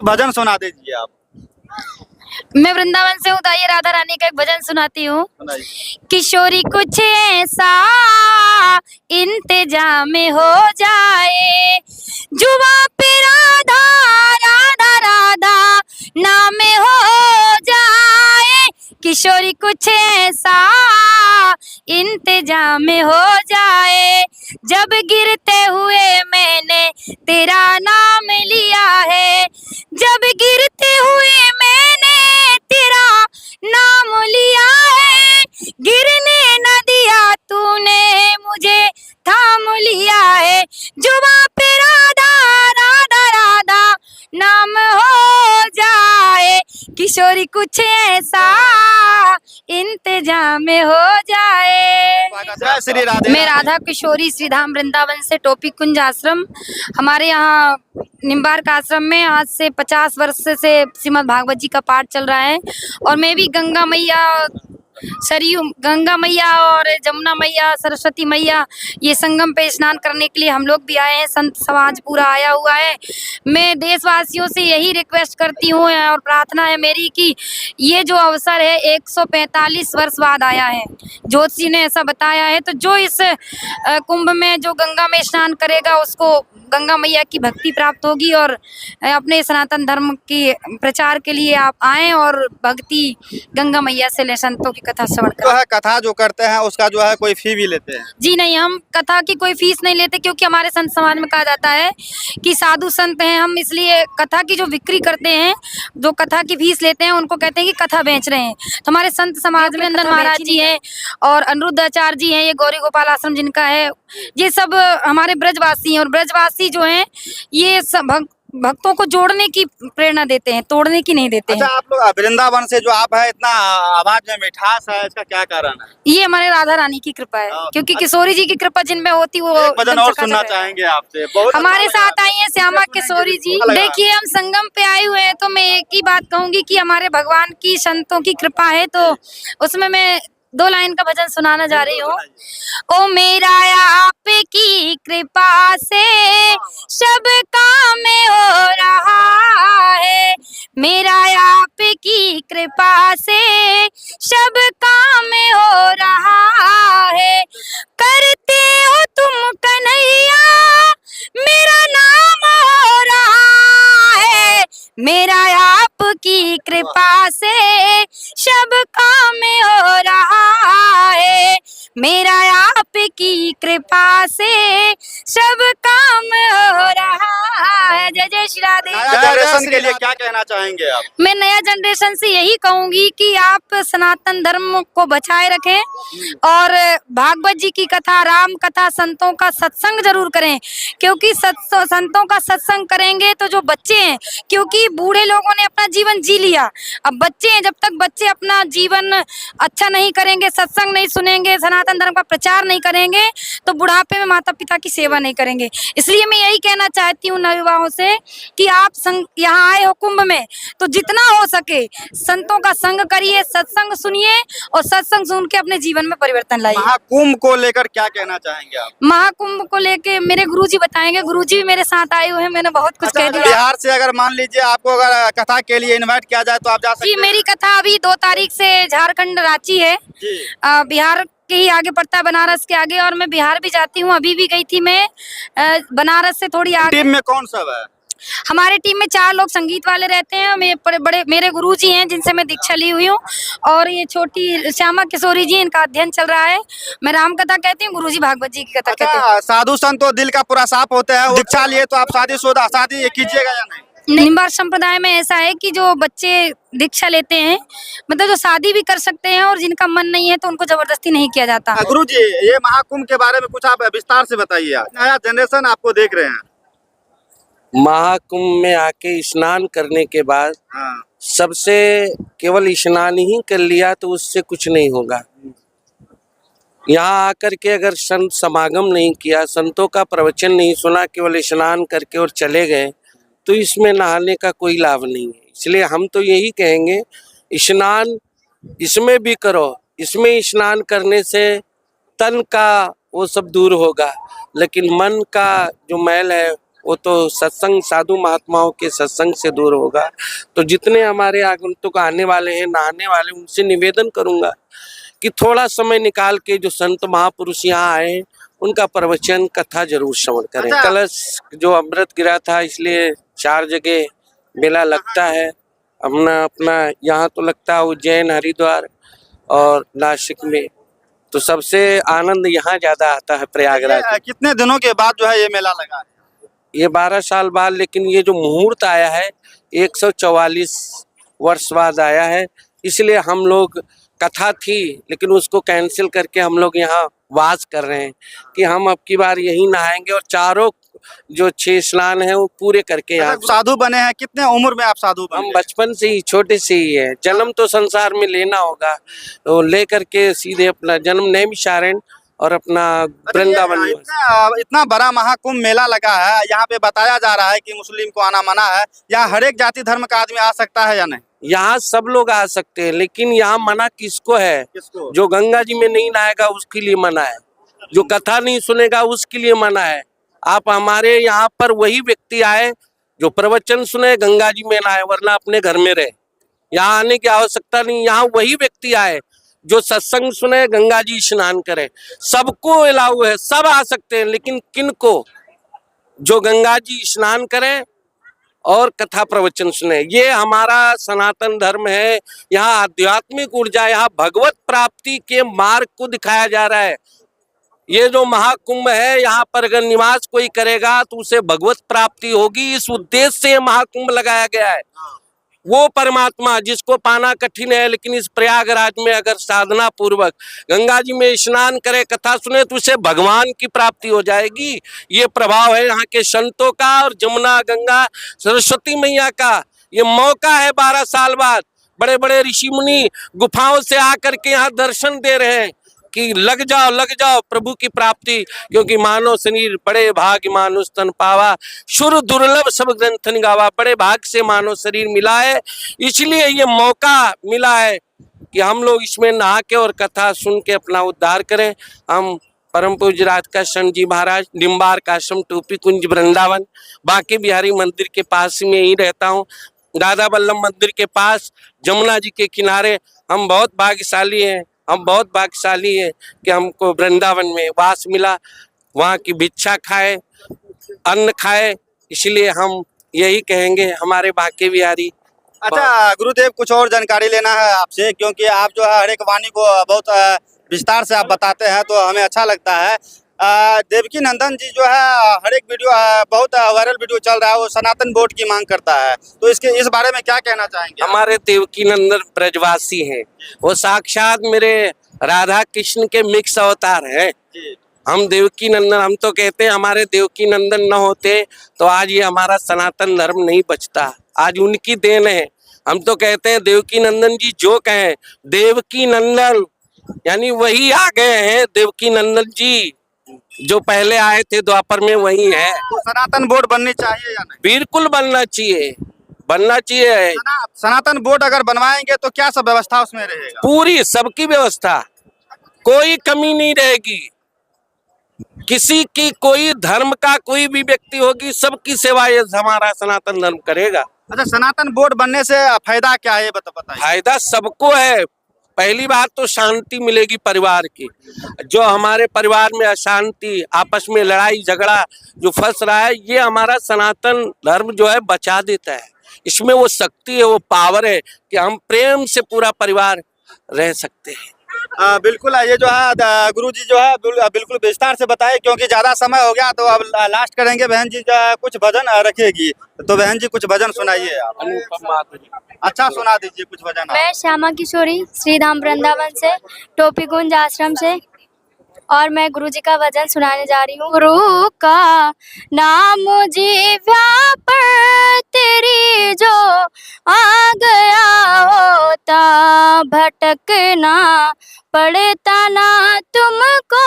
भजन सुना दीजिए आप। मैं वृंदावन से हूँ, तो आइए राधा रानी का एक भजन सुनाती हूँ। सुनाइए। किशोरी कुछ ऐसा इंतजाम हो जाए, जुबा पे राधा राधा राधा नाम हो जाए। किशोरी कुछ ऐसा इंतजाम हो जाए, जब गिरते हुए मैंने तेरा नाम लिया है, जब गिरते हुए मैंने तेरा नाम लिया है, गिरने न दिया तूने मुझे थाम लिया है। जुबां पे राधा राधा राधा नाम हो जाए, किशोरी कुछ ऐसा इंतजाम हो जाए। जय श्री राधे। मैं राधा किशोरी श्रीधाम वृंदावन से, टोपी कुंज आश्रम। हमारे यहाँ निम्बार्क आश्रम में आज से 50 वर्ष से श्रीमद् भागवत जी का पाठ चल रहा है। और मैं भी गंगा मैया, सरयू गंगा मैया और जमुना मैया, सरस्वती मैया, ये संगम पे स्नान करने के लिए हम लोग भी आए हैं। संत समाज पूरा आया हुआ है। मैं देशवासियों से यही रिक्वेस्ट करती हूँ और प्रार्थना है मेरी कि ये जो अवसर है 145 वर्ष बाद आया है। ज्योतिषी ने ऐसा बताया है, तो जो इस कुंभ में जो गंगा में स्नान करेगा उसको गंगा मैया की भक्ति प्राप्त होगी। और अपने सनातन धर्म की प्रचार के लिए आप आएं और भक्ति गंगा मैया से ले, संतों की कथा श्रवण जो करें। है कथा जो करते हैं उसका जो है कोई फी भी लेते हैं? जी नहीं, हम कथा की कोई फीस नहीं लेते, क्योंकि हमारे संत समाज में कहा जाता है कि साधु संत हैं हम, इसलिए कथा की जो बिक्री करते हैं, जो कथा की फीस लेते हैं, उनको कहते हैं कि कथा बेच रहे हैं। तो हमारे संत समाज में नंदन महाराज जी हैं और अनिरुद्धाचार्य जी हैं, ये गौरी गोपाल आश्रम जिनका है, ये सब हमारे ब्रजवासी हैं। और ब्रजवासी जो हैं ये सब भक्तों को जोड़ने की प्रेरणा देते हैं, तोड़ने की नहीं देते अच्छा, हैं। आप लोग वृंदावन से जो आप है, इतना आवाज में मिठास है, इसका क्या कारण है? ये हमारे राधा रानी की कृपा है, क्योंकि किशोरी जी की कृपा जिनमें होती वो एक भजन एकदम और चकाचक सुनना रहता है। चाहेंगे आपसे। बहुत हमारे अच्छा साथ लगा। आई हैं श्यामा किशोरी जी। अच्छा लगा। देखिए, हम संगम पे आए हुए हैं, तो मैं एक ही बात कहूंगी कि हमारे भगवान की, संतों की कृपा है, तो उसमें मैं 2 लाइन का भजन सुनाना जा रही हूँ। ओ मेरा आपकी कृपा से सब काम हो रहा है, मेरा आपकी कृपा से सब काम हो रहा है। करते हो तुम कन्हैया मेरा नाम हो रहा है, मेरा आपकी कृपा से सब काम हो रहा है, मेरा आपकी कृपा से सब काम हो रहा है। जय जय श्री राधे। नया जनरेशन के लिए क्या कहना चाहेंगे आप? मैं नया जनरेशन से यही कहूंगी कि आप सनातन धर्म को बचाए रखें और भागवत जी की कथा, राम कथा, संतों का सत्संग जरूर करें, क्योंकि संतों का सत्संग करेंगे तो जो बच्चे हैं, क्योंकि बूढ़े लोगों ने अपना जीवन जी लिया, अब बच्चे हैं, जब तक बच्चे अपना जीवन अच्छा नहीं करेंगे, सत्संग नहीं सुनेंगे, सनातन धर्म का प्रचार नहीं करेंगे, तो बुढ़ापे में माता पिता की सेवा नहीं करेंगे। इसलिए मैं यही कहना चाहती हूँ नवयुवाओं से कि आप यहाँ आए हो कुंभ में, तो जितना हो सके संतों का संग करिए, सत्संग सुनिए और सत्संग सुन के अपने जीवन में परिवर्तन लाइए। महाकुंभ को लेकर क्या कहना चाहेंगे आप? महाकुंभ को लेके मेरे गुरुजी बताएंगे, गुरुजी भी मेरे साथ आए हुए हैं, मैंने बहुत कुछ कह दिया। बिहार से अगर मान लीजिए आपको अगर कथा के लिए इनवाइट किया जाए तो आप जा सकते जी, हैं? मेरी कथा अभी 2 तारीख से झारखंड रांची है, बिहार के ही आगे पड़ता है, बनारस के आगे, और मैं बिहार भी जाती हूँ, अभी भी गई थी मैं बनारस से थोड़ी आगे। टीम में कौन सब है? हमारे टीम में 4 लोग संगीत वाले रहते हैं, बड़े मेरे गुरुजी हैं जिनसे मैं दीक्षा ली हुई हूँ, और ये छोटी श्यामा किशोरी जी, इनका अध्ययन चल रहा है। मैं राम कथा कहती हूँ, गुरुजी भागवत जी की कथा कहते हैं। अच्छा, साधु संत तो दिल का पूरा साफ होते हैं, दीक्षा लिए तो आप शादी कीजिएगा या नहीं? निम्बार्क संप्रदाय में ऐसा है कि जो बच्चे दीक्षा लेते हैं, मतलब जो शादी भी कर सकते हैं, और जिनका मन नहीं है तो उनको जबरदस्ती नहीं किया जाता। गुरु जी, ये महाकुंभ के बारे में कुछ आप विस्तार से बताइए। नया जनरेशन आपको देख रहे हैं। महाकुंभ में आके स्नान करने के बाद हाँ। सबसे केवल स्नान ही कर लिया तो उससे कुछ नहीं होगा। यहाँ आकर के अगर संत समागम नहीं किया, संतों का प्रवचन नहीं सुना, केवल स्नान करके और चले गए, तो इसमें नहाने का कोई लाभ नहीं है। इसलिए हम तो यही कहेंगे, स्नान इसमें भी करो, इसमें स्नान करने से तन का वो सब दूर होगा, लेकिन मन का जो मैल है वो तो सत्संग साधु महात्माओं के सत्संग से दूर होगा। तो जितने हमारे आगंतुक आने वाले हैं, नहाने वाले, उनसे निवेदन करूंगा कि थोड़ा समय निकाल के जो संत महापुरुष यहाँ आए हैं उनका प्रवचन कथा जरूर श्रवण करें। अच्छा। कलश जो अमृत गिरा था, इसलिए 4 जगह मेला लगता है। अपना यहाँ तो लगता है उज्जैन, हरिद्वार और नासिक में, तो सबसे आनंद यहाँ ज्यादा आता है प्रयागराज। ये कितने दिनों के बाद जो है ये मेला लगा है? ये 12 साल बाद, लेकिन ये जो मुहूर्त आया है 144 वर्ष बाद आया है, इसलिए हम लोग, कथा थी लेकिन उसको कैंसिल करके हम लोग यहाँ वास कर रहे हैं कि हम अब की बार यही नहाएंगे और चारों जो 6 स्नान है वो पूरे करके यहाँ। अच्छा, साधु बने हैं, कितने उम्र में आप साधु बने? हम बचपन से ही, छोटे से ही है। जन्म तो संसार में लेना होगा, तो ले करके सीधे अपना जन्म नैमिषारण्य और अपना वृंदावन में। इतना बड़ा महाकुंभ मेला लगा है, यहाँ पे बताया जा रहा है कि मुस्लिम को आना मना है। यहाँ हर एक जाति धर्म का आदमी आ सकता है या नहीं? यहाँ सब लोग आ सकते हैं, लेकिन यहाँ मना किसको है? किसको? जो गंगा जी में नहीं नहाएगा उसके लिए मना है, जो कथा नहीं सुनेगा उसके लिए मना है। आप हमारे यहाँ पर वही व्यक्ति आए जो प्रवचन सुने, गंगा जी में नहाए, वरना अपने घर में रहे। यहाँ आने की आवश्यकता नहीं। यहाँ वही व्यक्ति आए जो सत्संग सुने, गंगा जी स्नान करे। सबको अलाउ है, सब आ सकते हैं, लेकिन किनको? जो गंगा जी स्नान करें और कथा प्रवचन सुने। ये हमारा सनातन धर्म है। यहाँ आध्यात्मिक ऊर्जा, यहाँ भगवत प्राप्ति के मार्ग को दिखाया जा रहा है। ये जो महाकुंभ है, यहाँ पर अगर निवास कोई करेगा तो उसे भगवत प्राप्ति होगी। इस उद्देश्य से महाकुंभ लगाया गया है। वो परमात्मा जिसको पाना कठिन है, लेकिन इस प्रयागराज में अगर साधना पूर्वक गंगा जी में स्नान करे, कथा सुने, तो उसे भगवान की प्राप्ति हो जाएगी। ये प्रभाव है यहाँ के संतों का और जमुना, गंगा, सरस्वती मैया का। ये मौका है 12 साल बाद। बड़े बड़े ऋषि मुनि गुफाओं से आकर के यहाँ दर्शन दे रहे हैं कि लग जाओ प्रभु की प्राप्ति, क्योंकि मानव शरीर बड़े भाग्य मानुष तन पावा, शुर दुर्लभ सब ग्रंथ निगावा। बड़े भाग्य से मानव शरीर मिला है, इसलिए ये मौका मिला है कि हम लोग इसमें नहा के और कथा सुन के अपना उद्धार करें। हम परम पूज्य राजकाशन जी महाराज, निम्बार्क आश्रम, टोपी कुंज, वृंदावन, बांके बिहारी मंदिर के पास में ही रहता हूँ। दादा वल्लभ मंदिर के पास, जमुना जी के किनारे। हम बहुत भाग्यशाली हैं, हम बहुत भाग्यशाली है कि हमको वृंदावन में वास मिला, वहाँ की भिक्षा खाए, अन्न खाए। इसलिए हम यही कहेंगे हमारे बांके बिहारी। अच्छा गुरुदेव, कुछ और जानकारी लेना है आपसे, क्योंकि आप जो है हर एक वाणी को बहुत विस्तार से आप बताते हैं, तो हमें अच्छा लगता है। देवकी नंदन जी जो है हर एक वीडियो, बहुत वायरल वीडियो चल रहा है, वो सनातन बोर्ड की मांग करता है, तो इस बारे में क्या कहना चाहेंगे? हमारे देवकी नंदन ब्रजवासी हैं, वो साक्षात मेरे राधा कृष्ण के मिक्स अवतार हैं। हम देवकी नंदन, हम तो कहते हैं हमारे देवकी नंदन न होते तो आज ये हमारा सनातन धर्म नहीं बचता। आज उनकी देन है। हम तो कहते हैं देवकी नंदन जी जो कहें, देवकी नंदन यानी वही आ गए हैं। देवकी नंदन जी जो पहले आए थे द्वापर में, वही है। तो सनातन बोर्ड बननी चाहिए या नहीं? बिल्कुल बनना चाहिए, बनना चाहिए। सनातन बोर्ड अगर बनवाएंगे तो क्या सब व्यवस्था उसमें रहेगा? पूरी सबकी व्यवस्था, कोई कमी नहीं रहेगी। किसी की, कोई धर्म का कोई भी व्यक्ति होगी, सबकी सेवा ये हमारा सनातन धर्म करेगा। अच्छा, सनातन बोर्ड बनने से फायदा क्या है, बताइए। फायदा सबको है। पहली बात तो शांति मिलेगी परिवार की। जो हमारे परिवार में अशांति, आपस में लड़ाई झगड़ा जो फंस रहा है, ये हमारा सनातन धर्म जो है बचा देता है। इसमें वो शक्ति है, वो पावर है कि हम प्रेम से पूरा परिवार रह सकते हैं। बिल्कुल, ये जो है गुरु जी जो है बिल्कुल विस्तार से बताए, क्योंकि ज्यादा समय हो गया, तो अब लास्ट करेंगे। बहन जी कुछ भजन रखेगी, तो बहन जी कुछ भजन सुनाइए आप। अच्छा, सुना दीजिए कुछ भजन। मैं श्यामा किशोरी श्रीधाम वृंदावन से, टोपी कुंज आश्रम से, और मैं गुरु जी का भजन सुनाने जा रही हूँ। गुरु का नाम जीव्या पर तेरी जो आ गया होता, भटकना पड़ता ना तुमको,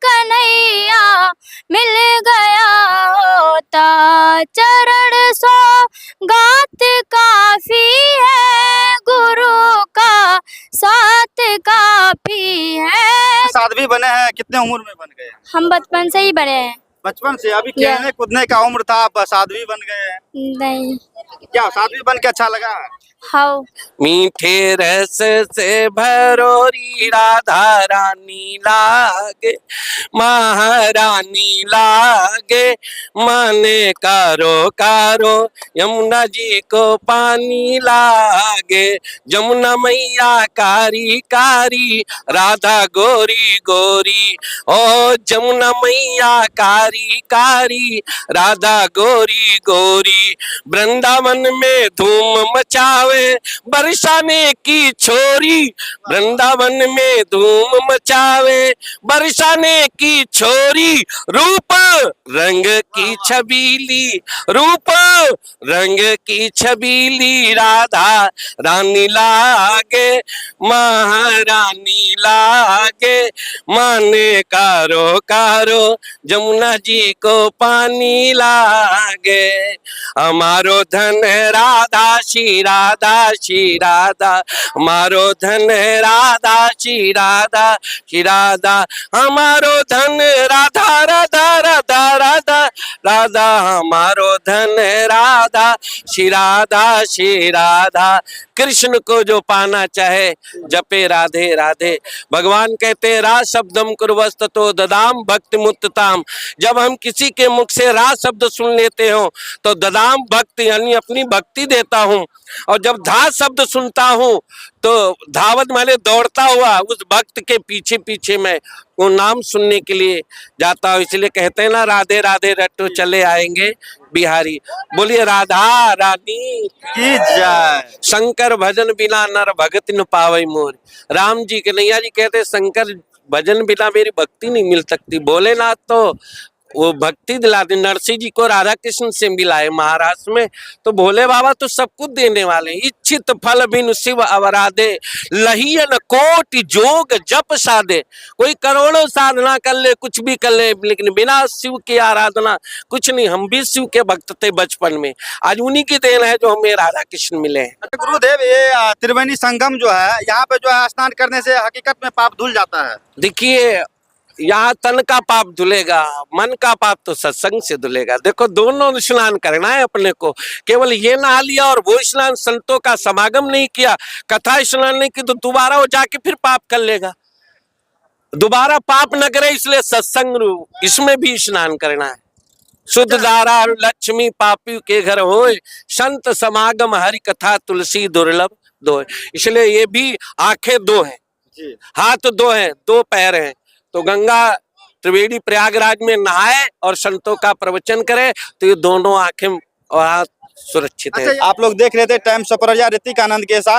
कन्हैया मिल गया होता। चरण सो गात काफी है, गुरु का साथ काफी है। साध्वी बने हैं, कितने उम्र में बन गए? हम बचपन से ही बने हैं। बचपन से अभी या- खेलने कूदने का उम्र था, आप साध्वी बन गए हैं। नहीं। क्या साध्वी बन के अच्छा लगा? हाउ। मीठे रस से भरोरी राधा रानी लागे, महारानी लागे, माने कारो कारो यमुना जी को पानी लागे, जमुना मैया कारी कारी राधा गोरी गोरी, ओ जमुना मैया कारी कारी राधा गोरी गोरी, वृंदावन में धूम मचावे बरसाने की छोरी, वृंदावन में धूम मचावे बरसाने की छोरी, रूप रंग की छबीली, रूप रंग की छबीली राधा रानी लागे, महारानी लागे, माने कारो कारो जमुना जी को पानी लागे, हमारो धन राधा श्री राधा श्री राधा, हमारो धन राधा श्री राधा श्री राधा, हमारो धन राधा राधा राधा राधा राधा, हमारो धन राधा श्री राधा श्री राधा। कृष्ण को जो पाना चाहे जपे राधे राधे। भगवान कहते हैं रा शब्दम कुर्वस्त तो ददाम भक्ति मुत्तताम। जब हम किसी के मुख से रा शब्द सुन लेते हो तो ददाम भक्ति यानी अपनी भक्ति देता हूँ, और जब धा शब्द सुनता हूँ तो धावत माने दौड़ता हुआ उस भक्त के पीछे पीछे मैं वो नाम सुनने के लिए जाता हूँ। इसलिए कहते हैं ना राधे राधे रट्टो चले आएंगे बिहारी। बोलिए राधा रानी की जय। शंकर भजन बिना नर भगति न पावई मोर। राम जी के नैया जी कहते शंकर भजन बिना मेरी भक्ति नहीं मिल सकती। भोलेनाथ तो वो भक्ति दिलाते। नरसिंह जी को राधा कृष्ण से मिलाए महाराष्ट्र में, तो भोले बाबा तो सब कुछ देने वाले। इच्छित फल बिनु शिव अवराधे, लहियन कोटि जोग जप साधे। कोई करोड़ों साधना कर ले, कुछ भी कर ले, लेकिन बिना शिव की आराधना कुछ नहीं। हम भी शिव के भक्त थे बचपन में, आज उन्हीं की देन है जो हमें राधा कृष्ण मिले हैं। अच्छा गुरुदेव, ये त्रिवेणी संगम जो है, यहाँ पे जो है स्नान करने से हकीकत में पाप धुल जाता है। देखिए यहाँ तन का पाप धुलेगा, मन का पाप तो सत्संग से धुलेगा। देखो दोनों स्नान करना है अपने को। केवल ये नहा लिया और वो स्नान, संतों का समागम नहीं किया, कथा स्नान नहीं की, तो दोबारा वो जाके फिर पाप कर लेगा। दोबारा पाप न करे, इसलिए सत्संग इसमें भी स्नान करना है। शुद्ध धारा लक्ष्मी पापी के घर होए, संत समागम हरि कथा तुलसी दुर्लभ दो। इसलिए ये भी आंखें दो हैं, हाथ दो हैं, दो पैर हैं, तो गंगा त्रिवेणी प्रयागराज में नहाए और संतों का प्रवचन करे तो ये दोनों आंखें और हाथ सुरक्षित है। अच्छा, आप लोग देख रहे थे टाइम्स ऑफ इंडिया ऋतिक आनंद के साथ।